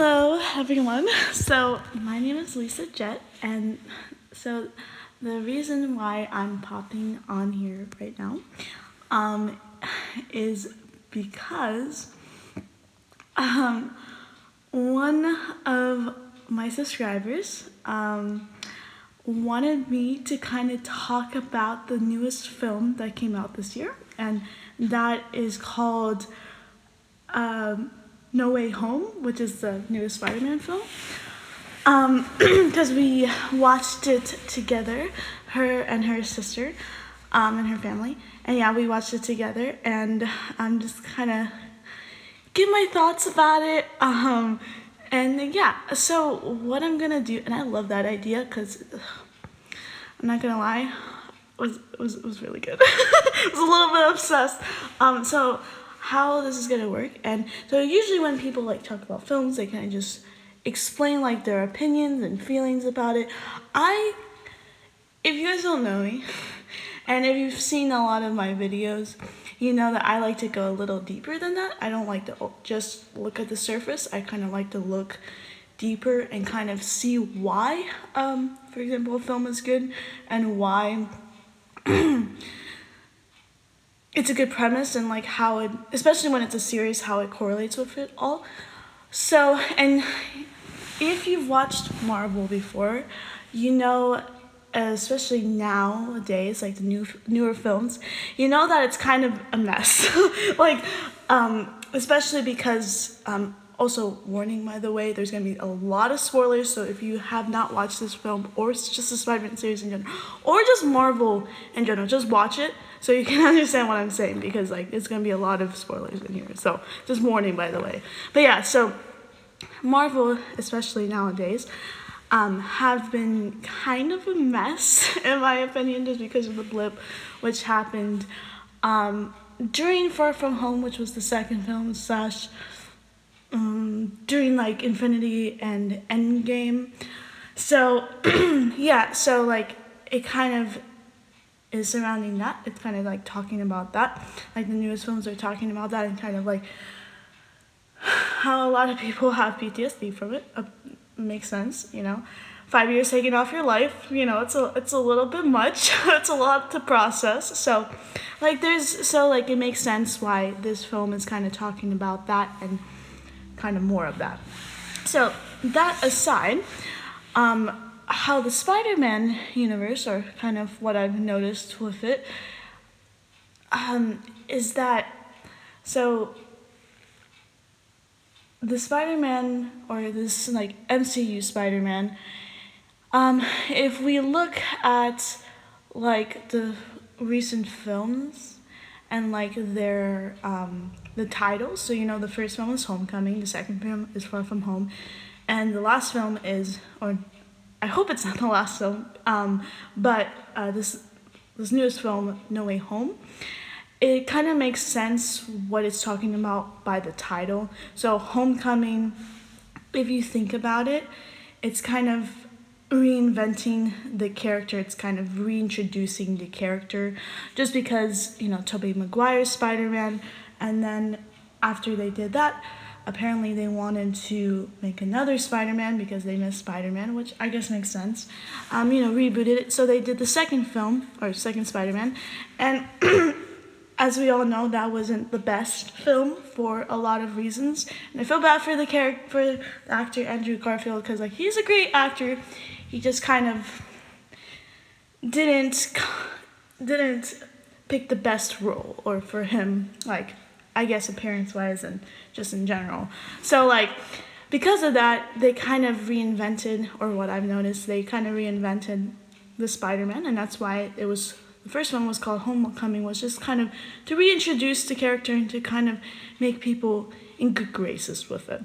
Hello, everyone. So, my name is Lisa Jett, and so the reason why I'm popping on here right now um, is because um, one of my subscribers wanted me to kind of talk about the newest film that came out this year, and that is called No Way Home, which is the newest Spider-Man film. Because we watched it together, her and her sister, and her family. And yeah, we watched it together, and I'm just kind of give my thoughts about it. And yeah, so what I'm gonna do, and I love that idea because I'm not gonna lie, it was really good. I was a little bit obsessed. So how this is gonna work, and so usually when people like talk about films, they kind of just explain like their opinions and feelings about it. If you guys don't know me, and if you've seen a lot of my videos, you know that I like to go a little deeper than that. I don't like to just look at the surface. I kind of like to look deeper and kind of see why, for example, a film is good and why it's a good premise and like how it, especially when it's a series, how it correlates with it all. So, and if you've watched Marvel before, you know, especially nowadays, like the newer films, you know that it's kind of a mess. like, especially because, also warning by the way, there's gonna be a lot of spoilers. So if you have not watched this film, or it's just the Spider-Man series in general, or just Marvel in general, just watch it so you can understand what I'm saying, because like it's gonna be a lot of spoilers in here. So just warning by the way. But yeah, so Marvel, especially nowadays, have been kind of a mess, in my opinion, just because of the blip which happened during Far From Home, which was the second film, slash during like Infinity and Endgame. So yeah, so like it kind of is surrounding that. It's kind of like talking about that. Like the newest films are talking about that, and kind of like how a lot of people have PTSD from it. Makes sense, you know. 5 years taken off your life, you know, it's a little bit much. It's a lot to process. So, like it makes sense why this film is kind of talking about that and kind of more of that. So that aside, how the Spider-Man universe, or kind of what I've noticed with it, is that so the Spider-Man, or this like MCU Spider-Man, if we look at like the recent films and like their the titles, so you know the first film is Homecoming, the second film is Far From Home, and the last film is, or I hope it's not the last film, but this newest film, No Way Home. It kind of makes sense what it's talking about by the title. So Homecoming, if you think about it, it's kind of reinventing the character. It's kind of reintroducing the character, just because, you know, Tobey Maguire's Spider-Man, and then after they did that, apparently they wanted to make another Spider-Man because they missed Spider-Man, which I guess makes sense. Rebooted it. So they did the second film, or second Spider-Man, and as we all know, that wasn't the best film for a lot of reasons. And I feel bad for the actor Andrew Garfield, because like he's a great actor. He just kind of didn't pick the best role, or for him, like I guess appearance-wise and just in general. So like because of that, they kind of reinvented, or what I've noticed, they kind of reinvented the Spider-Man, and that's why it was. The first one was called Homecoming, was just kind of to reintroduce the character and to kind of make people in good graces with it,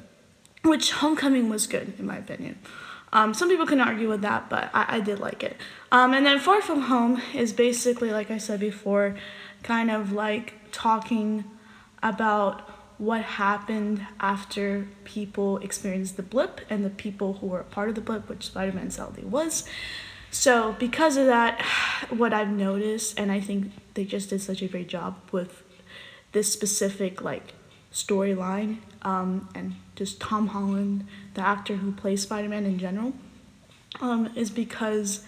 which Homecoming was good, in my opinion. Some people can argue with that, but I did like it. And then Far From Home is basically, like I said before, kind of like talking about what happened after people experienced the blip and the people who were a part of the blip, which Spider-Man sadly was. So because of that, what I've noticed, and I think they just did such a great job with this specific like storyline, and just Tom Holland, the actor who plays Spider-Man in general, is because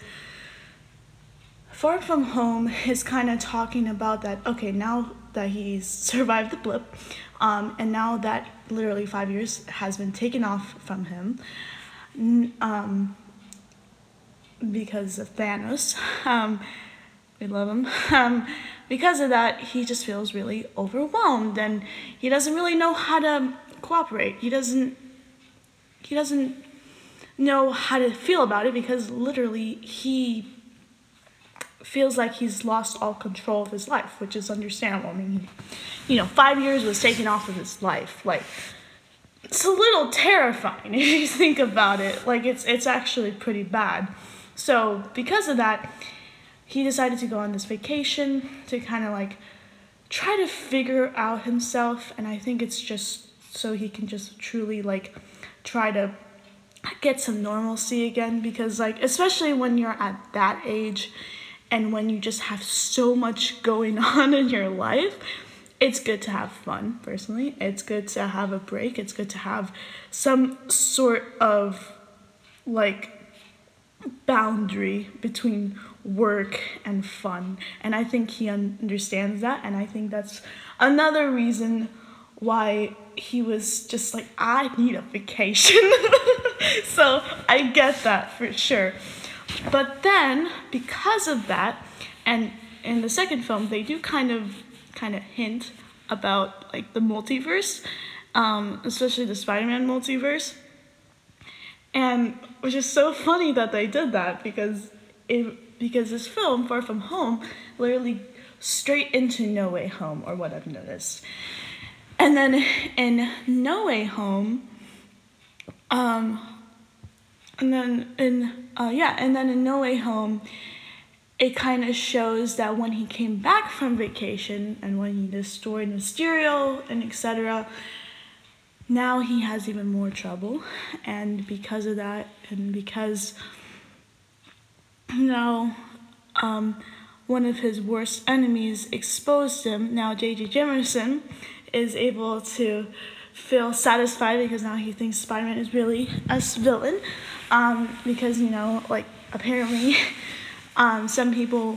Far From Home is kind of talking about that, okay, now that he's survived the blip, and now that literally 5 years has been taken off from him, because of Thanos, we love him, because of that, he just feels really overwhelmed, and he doesn't really know how to cooperate. He doesn't know how to feel about it, because literally he feels like he's lost all control of his life, which is understandable. I mean, 5 years was taken off of his life. Like, it's a little terrifying if you think about it. Like, it's actually pretty bad. So because of that, he decided to go on this vacation to kind of like try to figure out himself, and I think it's just so he can just truly like try to get some normalcy again, because like, especially when you're at that age and when you just have so much going on in your life, it's good to have fun. Personally, it's good to have a break. It's good to have some sort of like boundary between work and fun, and I think he understands that, and I think that's another reason why he was just like, I need a vacation. So I get that for sure. But then because of that, and in the second film they do kind of hint about like the multiverse, especially the Spider-Man multiverse, and which is so funny that they did that, because this film, Far From Home, literally straight into No Way Home, or what I've noticed. And then in No Way Home, and then in No Way Home, it kind of shows that when he came back from vacation and when he destroyed Mysterio and etc., now he has even more trouble, and because of that, and because now one of his worst enemies exposed him, now J.J. Jameson is able to feel satisfied, because now he thinks Spider-Man is really a villain, because like apparently some people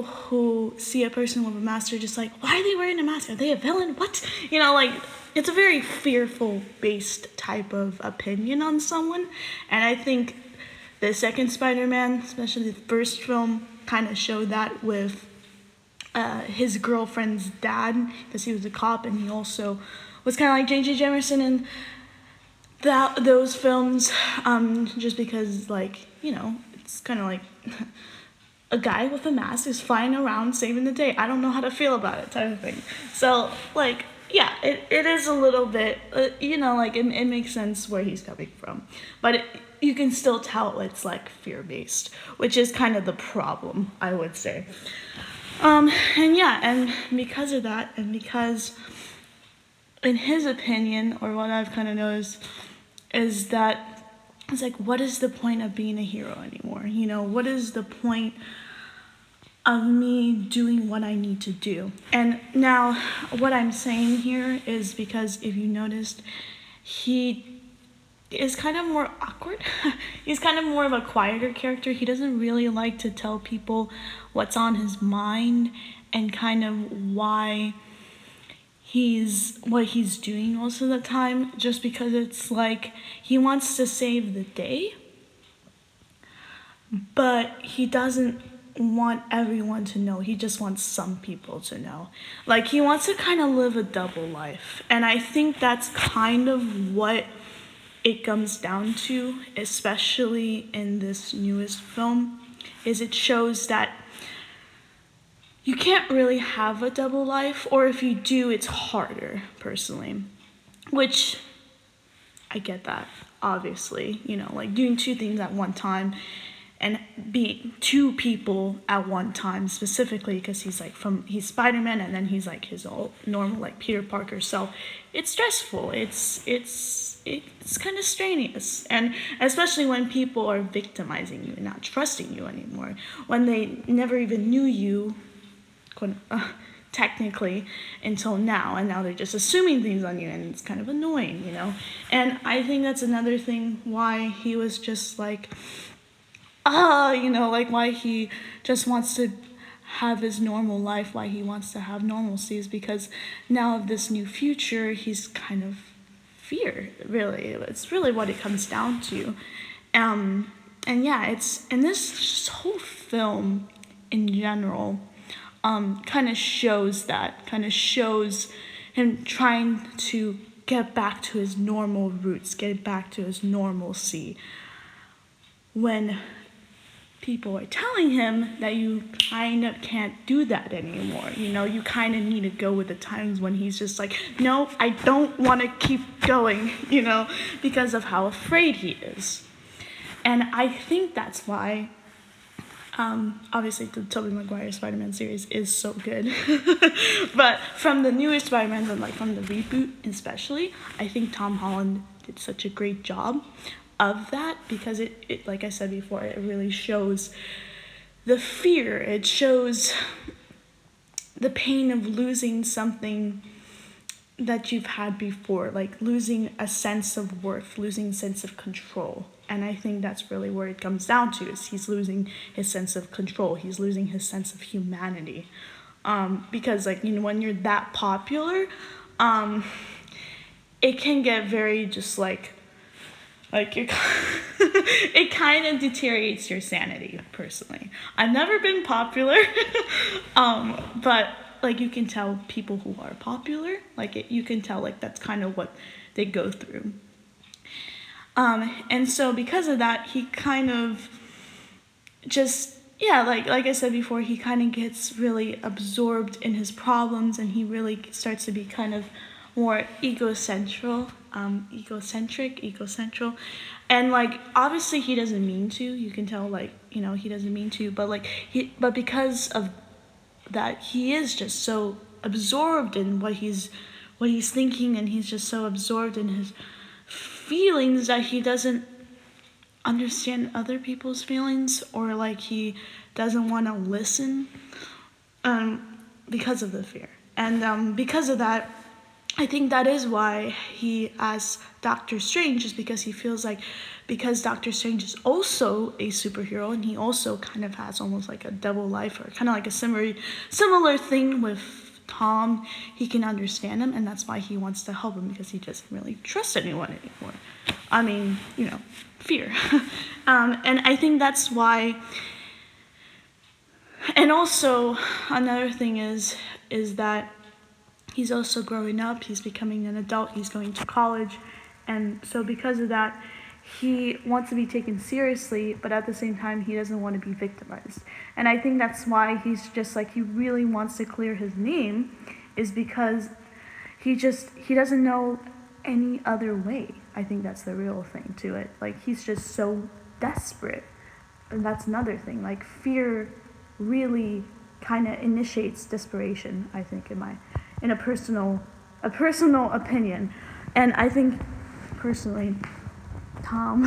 who see a person with a mask are just like, why are they wearing a mask? Are they a villain? What? Like, it's a very fearful based type of opinion on someone, and I think the second Spider-Man, especially the first film, kind of showed that with his girlfriend's dad, because he was a cop, and he also was kind of like J.J. Jameson in those films, just because, like, it's kind of like a guy with a mask is flying around saving the day. I don't know how to feel about it, type of thing. So, like, yeah, it is a little bit, like, it makes sense where he's coming from. But you can still tell it's, like, fear-based, which is kind of the problem, I would say. And because of that, and because, in his opinion, or what I've kind of noticed, is that it's like, what is the point of being a hero anymore? What is the point of me doing what I need to do? And now, what I'm saying here is because if you noticed, he is kind of more awkward. He's kind of more of a quieter character. He doesn't really like to tell people what's on his mind and kind of what he's doing most of the time, just because it's like he wants to save the day, but he doesn't want everyone to know. He just wants some people to know. Like, he wants to kind of live a double life, and I think that's kind of what it comes down to, especially in this newest film, is it shows that you can't really have a double life, or if you do, it's harder, personally. Which, I get that, obviously. Like doing two things at one time, and be two people at one time, specifically because he's Spider-Man, and then he's like his old normal, like Peter Parker. So it's stressful. It's kind of strenuous, and especially when people are victimizing you and not trusting you anymore, when they never even knew you, technically until now, and now they're just assuming things on you, and it's kind of annoying, and I think that's another thing why he was just like, like why he just wants to have his normal life, why he wants to have normalcy, is because now of this new future, he's kind of fear, really. It's really what it comes down to. And yeah, this whole film in general kind of shows him trying to get back to his normal roots, get back to his normalcy, when people are telling him that you kind of can't do that anymore. You kind of need to go with the times, when he's just like, no, I don't want to keep going, because of how afraid he is. And I think that's why, obviously, the Tobey Maguire Spider-Man series is so good. But from the newer Spider-Mans, and from the reboot especially, I think Tom Holland did such a great job of that, because it like I said before, it really shows the fear. It shows the pain of losing something that you've had before, like losing a sense of worth, losing a sense of control. And I think that's really where it comes down to, is he's losing his sense of control. He's losing his sense of humanity. Because when you're that popular, it can get very just you're it kind of deteriorates your sanity, personally. I've never been popular, but you can tell people who are popular, you can tell that's kind of what they go through. And so because of that, he kind of just, like I said before, he kind of gets really absorbed in his problems, and he really starts to be kind of more egocentral, and obviously he doesn't mean to. You can tell he doesn't mean to, but because of that, he is just so absorbed in what he's thinking, and he's just so absorbed in his feelings that he doesn't understand other people's feelings, or he doesn't want to listen, because of the fear. And because of that, I think that is why he asks Doctor Strange, is because he feels because Doctor Strange is also a superhero, and he also kind of has almost a double life, or kind of a similar thing with Tom. He can understand him, and that's why he wants to help him, because he doesn't really trust anyone anymore. I mean, fear. And I think that's why. And also, another thing is that he's also growing up, he's becoming an adult, he's going to college, and so because of that, he wants to be taken seriously, but at the same time, he doesn't want to be victimized. And I think that's why he's just he really wants to clear his name, is because he doesn't know any other way. I think that's the real thing to it. He's just so desperate. And that's another thing. Fear really kind of initiates desperation, I think, in a personal opinion. And I think, personally, Tom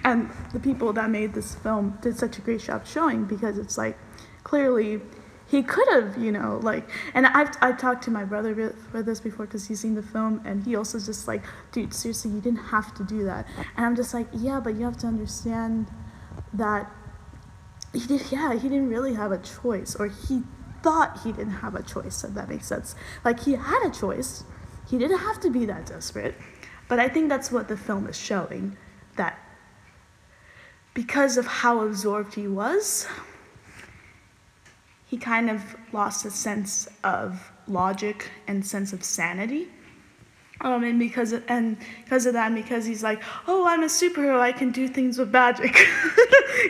and the people that made this film did such a great job showing, because it's clearly he could have, and I've talked to my brother for this before, because he's seen the film, and he also just dude, seriously, you didn't have to do that. And I'm just yeah, but you have to understand that he didn't really have a choice, or he thought he didn't have a choice, if that makes sense. He had a choice. He didn't have to be that desperate. But I think that's what the film is showing, that because of how absorbed he was, he kind of lost a sense of logic and sense of sanity. And because of that, because he's oh, I'm a superhero, I can do things with magic,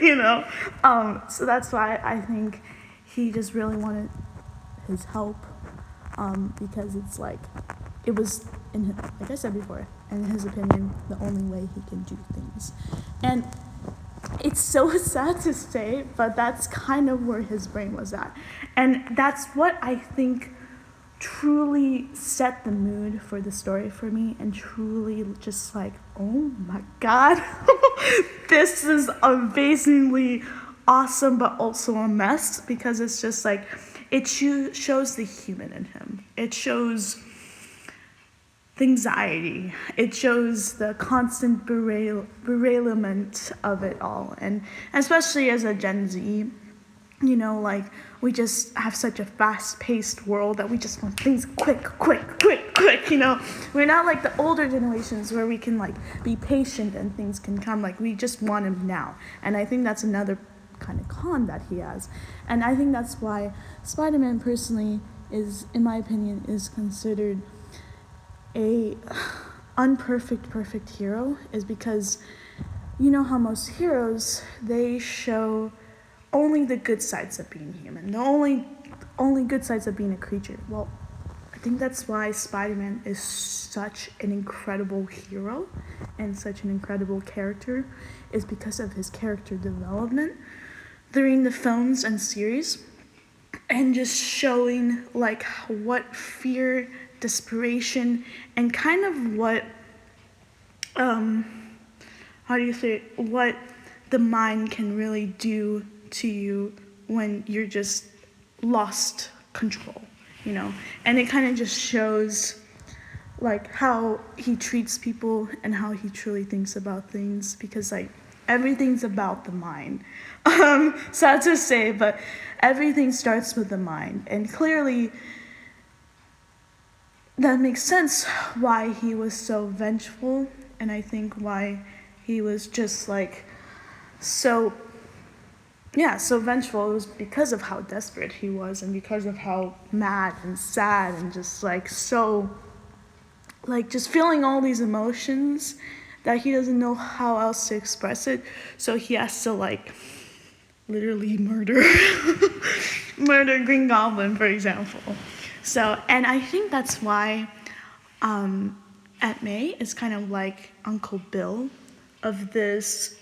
So that's why I think he just really wanted his help, because it's it was, like I said before, in his opinion, the only way he can do things. And it's so sad to say, but that's kind of where his brain was at. And that's what I think truly set the mood for the story for me, and truly just oh my God, this is amazingly awesome, but also a mess, because it's just it shows the human in him. It shows the anxiety. It shows the constant berailment of it all. And especially as a Gen Z, you know, like, we just have such a fast-paced world that we just want things quick, you know. We're not like the older generations where we can, like, be patient and things can come. Like, we just want them now. And I think that's another kind of con that he has. And I think that's why Spider-Man personally is, in my opinion, is considered a perfect hero, is because you know how most heroes, they show only the good sides of being human, the only good sides of being a creature. Well, I think that's why Spider-Man is such an incredible hero and such an incredible character, is because of his character development during the films and series, and just showing like what fear, desperation, and kind of what what the mind can really do to you when you're just lost control, you know. And it kind of just shows like how he treats people and how he truly thinks about things, because like everything's about the mind. Sad to say, but everything starts with the mind. And clearly that makes sense why he was so vengeful, and I think why he was just like so vengeful. It was because of how desperate he was, and because of how mad and sad and just like so, like, just feeling all these emotions that he doesn't know how else to express it. So he has to like literally murder Green Goblin, for example. So, and I think that's why Aunt May is kind of like Uncle Bill of this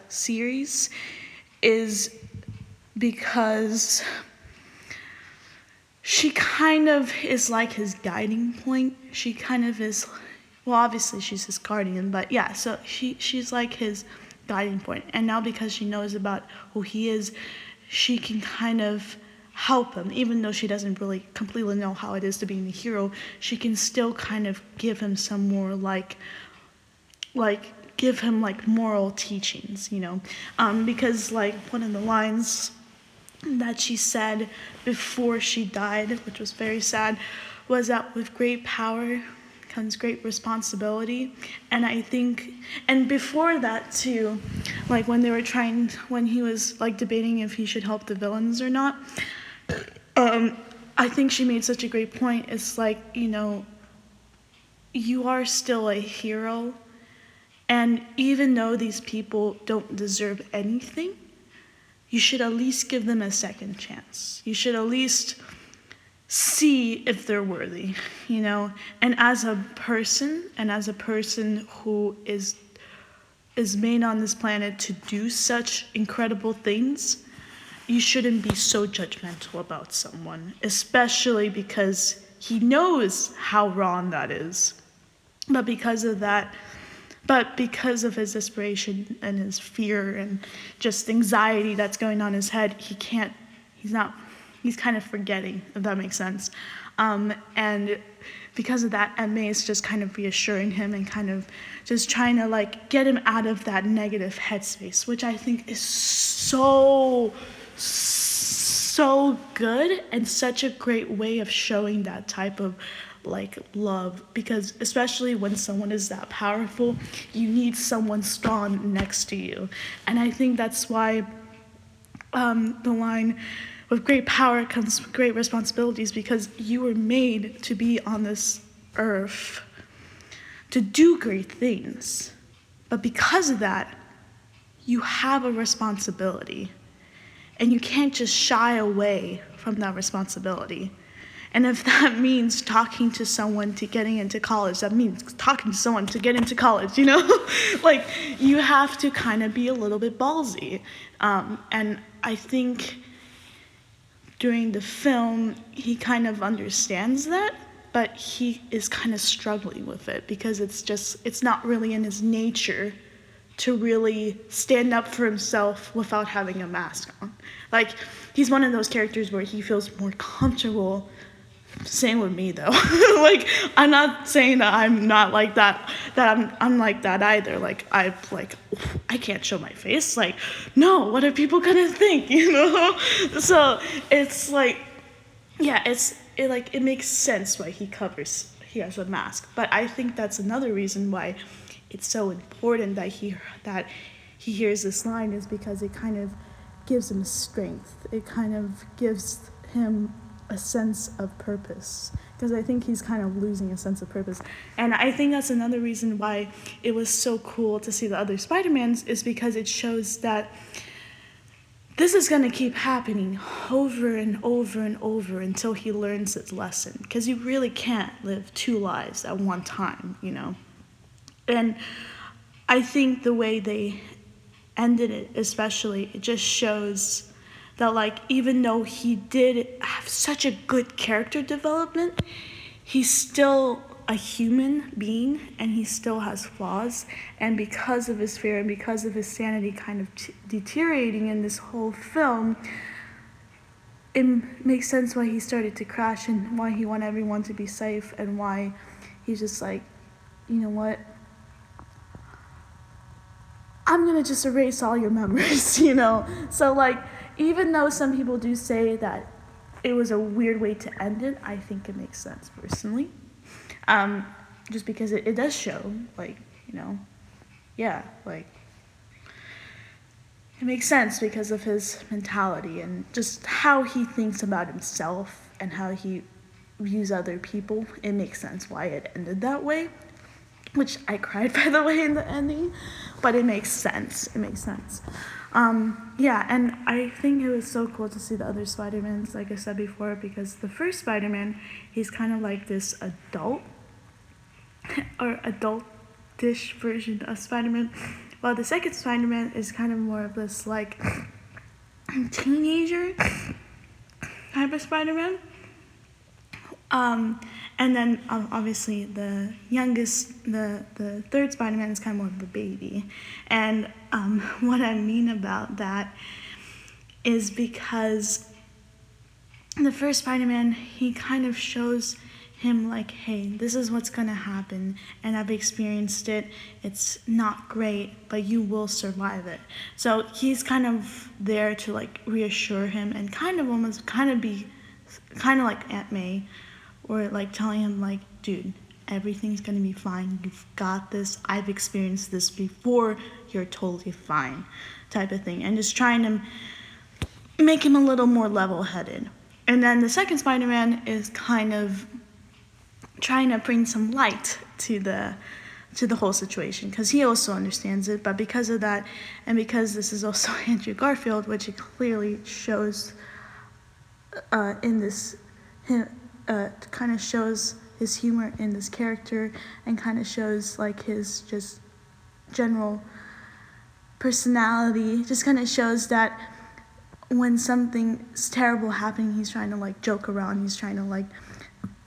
series, is because she kind of is like his guiding point. She kind of is, well, obviously she's his guardian, but yeah, so she's like his guiding point. And now because she knows about who he is, she can kind of help him, even though she doesn't really completely know how it is to be a hero. She can still kind of give him some more like give him like moral teachings, you know, because like one of the lines that she said before she died, which was very sad, was that with great power comes great responsibility. And I think, and before that too, like when he was like debating if he should help the villains or not, I think she made such a great point. It's like, you know, you are still a hero, and even though these people don't deserve anything, you should at least give them a second chance. You should at least see if they're worthy, you know? And as a person who is made on this planet to do such incredible things, you shouldn't be so judgmental about someone, especially because he knows how wrong that is. But because of his desperation and his fear and just anxiety that's going on in his head, he's kind of forgetting, if that makes sense. And because of that, Aunt May is just kind of reassuring him and kind of just trying to like get him out of that negative headspace, which I think is so good and such a great way of showing that type of like love, because especially when someone is that powerful, you need someone strong next to you. And I think that's why the line, with great power comes great responsibilities, because you were made to be on this earth to do great things. But because of that, you have a responsibility, and you can't just shy away from that responsibility. And if that means talking to someone to getting into college, that means talking to someone to get into college, you know? Like, you have to kind of be a little bit ballsy. And I think during the film, he kind of understands that, but he is kind of struggling with it, because it's not really in his nature to really stand up for himself without having a mask on. Like, he's one of those characters where he feels more comfortable. Same with me though. Like, I'm not saying that I'm not like that. That I'm like that either. Like, I can't show my face. Like, no, what are people gonna think? You know. So it's like, yeah, it makes sense why he has a mask. But I think that's another reason why it's so important that he hears this line, is because it kind of gives him strength. It kind of gives him a sense of purpose, because I think he's kind of losing a sense of purpose. And I think that's another reason why it was so cool to see the other Spider-Mans, is because it shows that this is going to keep happening over and over and over until he learns his lesson, because you really can't live two lives at one time, you know. And I think the way they ended it, especially, it just shows that, like, even though he did have such a good character development, he's still a human being, and he still has flaws. And because of his fear and because of his sanity kind of deteriorating in this whole film, it makes sense why he started to crash, and why he wanted everyone to be safe, and why he's just like, you know what? I'm gonna just erase all your memories, you know? So, like, even though some people do say that it was a weird way to end it, I think it makes sense personally. Just because it does show, like, you know, yeah, like, it makes sense because of his mentality and just how he thinks about himself and how he views other people. It makes sense why it ended that way, which I cried, by the way, in the ending, but it makes sense. It makes sense. Yeah, and I think it was so cool to see the other Spider-Mans, like I said before, because the first Spider-Man, he's kind of like this adult, or adultish version of Spider-Man, while the second Spider-Man is kind of more of this, like, teenager type of Spider-Man. And then obviously the youngest, the third Spider-Man is kind of more of the baby. And what I mean about that is because the first Spider-Man, he kind of shows him like, hey, this is what's gonna happen, and I've experienced it. It's not great, but you will survive it. So he's kind of there to, like, reassure him and kind of almost be kind of like Aunt May, or like telling him, like, dude, everything's gonna be fine. You've got this. I've experienced this before. You're totally fine, type of thing. And just trying to make him a little more level-headed. And then the second Spider-Man is kind of trying to bring some light to the whole situation, because he also understands it. But because of that, and because this is also Andrew Garfield, which it clearly shows in this, kind of shows his humor in this character, and kind of shows, like, his just general personality. Just kind of shows that when something's terrible happening, he's trying to, like, joke around. He's trying to, like,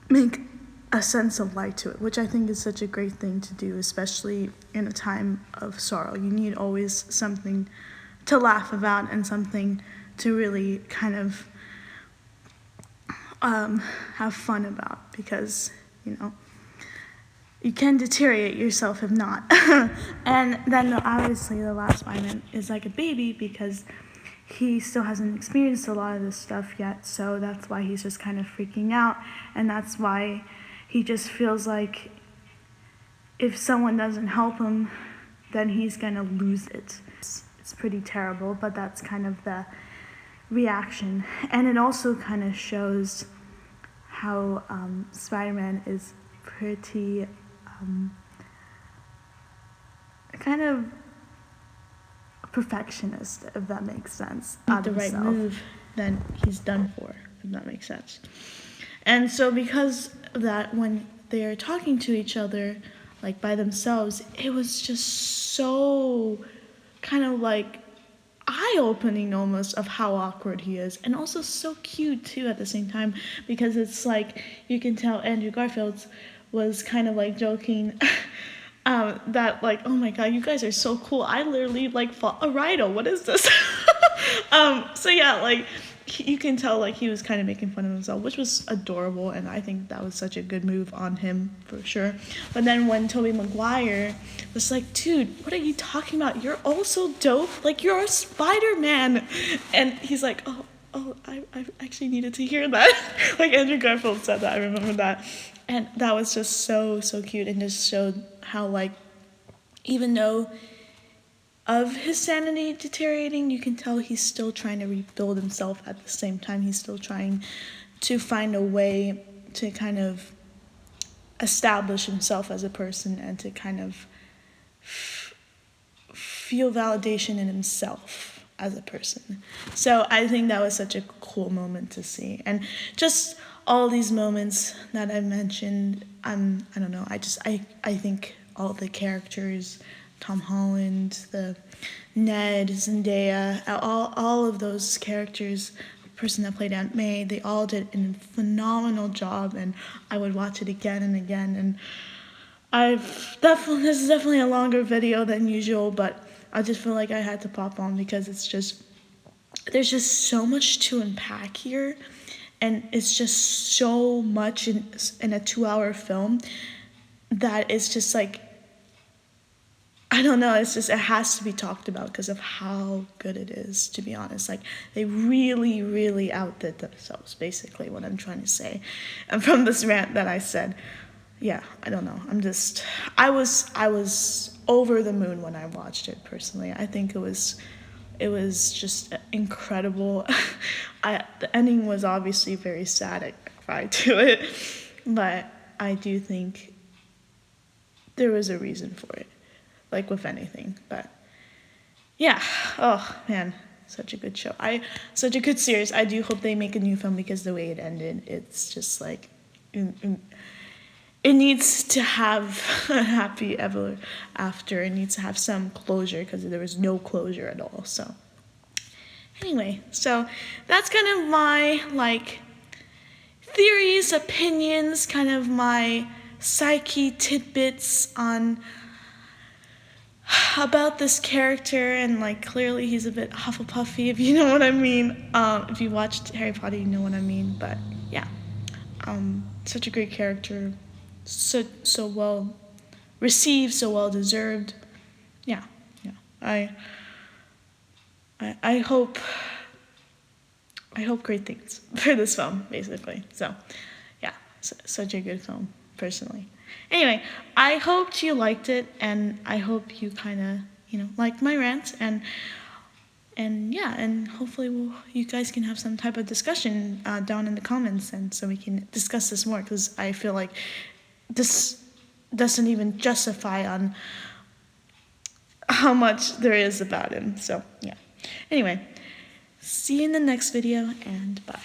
make a sense of light to it, which I think is such a great thing to do, especially in a time of sorrow. You need always something to laugh about and something to really kind of have fun about, because, you know, you can deteriorate yourself if not. And then obviously the last Spider-Man is like a baby, because he still hasn't experienced a lot of this stuff yet, so that's why he's just kind of freaking out, and that's why he just feels like if someone doesn't help him, then he's gonna lose it. It's pretty terrible, but that's kind of the reaction. And it also kind of shows how Spider-Man is pretty kind of perfectionist, if that makes sense. Not the right move, then he's done for, if that makes sense. And so because of that, when they're talking to each other, like, by themselves, it was just so kind of like eye-opening almost of how awkward he is, and also so cute too at the same time, because it's like you can tell Andrew Garfield was kind of like joking that, like, oh my god, you guys are so cool. I literally, like, fought a rhino. What is this? So yeah, like you can tell like he was kind of making fun of himself, which was adorable, and I think that was such a good move on him for sure. But then when Tobey Maguire was like, dude, what are you talking about? You're also dope. Like you're a Spider-Man, and he's like, oh, I actually needed to hear that. Like Andrew Garfield said that. I remember that, and that was just so cute, and just showed how like even though of his sanity deteriorating, you can tell he's still trying to rebuild himself at the same time. He's still trying to find a way to kind of establish himself as a person and to kind of feel validation in himself as a person. So I think that was such a cool moment to see. And just all these moments that I mentioned, I don't know, I think all the characters, Tom Holland, the Ned, Zendaya, all of those characters, the person that played Aunt May, they all did a phenomenal job, and I would watch it again and again. And this is definitely a longer video than usual, but I just feel like I had to pop on because there's just so much to unpack here, and it's just so much in a 2-hour film that it's just like, I don't know, it has to be talked about because of how good it is, to be honest. Like, they really outdid themselves, basically, what I'm trying to say. And from this rant that I said, yeah, I don't know. I was over the moon when I watched it, personally. I think it was just incredible. The ending was obviously very sad. I cried to it. But I do think there was a reason for it. Like with anything, but yeah. Oh man, such a good show. Such a good series. I do hope they make a new film because the way it ended, it's just like, it needs to have a happy ever after. It needs to have some closure because there was no closure at all. So anyway, so that's kind of my like theories, opinions, kind of my psyche tidbits on about this character, and like clearly he's a bit Hufflepuffy, if you know what I mean. If you watched Harry Potter, you know what I mean. But yeah, such a great character, so well received, so well deserved. Yeah. I hope great things for this film, basically. So yeah, such a good film, personally. Anyway, I hoped you liked it, and I hope you kind of, liked my rant, and yeah, and hopefully you guys can have some type of discussion down in the comments, and so we can discuss this more, because I feel like this doesn't even justify on how much there is about him. So yeah. Anyway, see you in the next video, and bye.